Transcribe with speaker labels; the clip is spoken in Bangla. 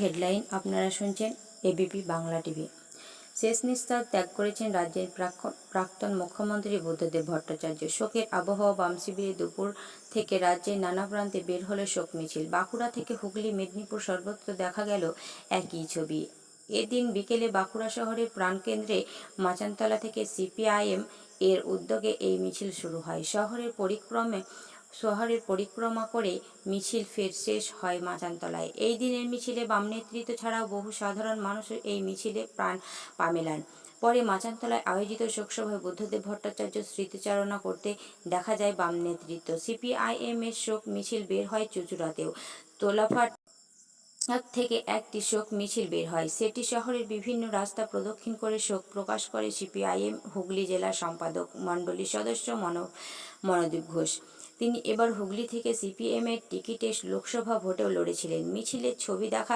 Speaker 1: হেডলাইন আপনারা শুনছেন এবিপি বাংলা টিভি। শেষ নিঃশ্বাস ত্যাগ করেছেন রাজ্যের প্রাক্তন মুখ্যমন্ত্রী বুদ্ধদেব ভট্টাচার্য। শোকের আবহাওয়া বাম শিবিরে দুপুর থেকে রাজ্যের নানা প্রান্তে বের হলো শোক মিছিল। বাঁকুড়া থেকে হুগলি, মেদিনীপুর সর্বত্র দেখা গেল একই ছবি। এদিন বিকেলে বাঁকুড়া শহরের প্রাণকেন্দ্রে মাচানতলা থেকে সিপিআইএম এর উদ্যোগে এই মিছিল শুরু হয়। শহরের পরিক্রমা করে মিছিল ফের শেষ হয় মাচানতলায়। এই দিনের মিছিলে বাম নেতৃত্ব ছাড়াও বহু সাধারণ মানুষও এই মিছিলে পা মেলান। পরে মাচানতলায় আয়োজিত শোকসভায় বুদ্ধদেব ভট্টাচার্য স্মৃতিচারণা করতে দেখা যায় বাম নেতৃত্ব। সিপিআইএম এর শোক মিছিল বের হয় চুঁচুড়াতেও। তোলাফাট থেকে একটি শোক মিছিল বের হয়। সেটি শহরের বিভিন্ন রাস্তা প্রদক্ষিণ করে শোক প্রকাশ করে সিপিআইএম হুগলি জেলা সম্পাদক মণ্ডলীর সদস্য মনোদীপ ঘোষ। তিনি এবার হুগলি থেকে সিপিএম এর টিকিটে লোকসভা ভোটেও লড়েছিলেন। মিছিলের ছবি দেখা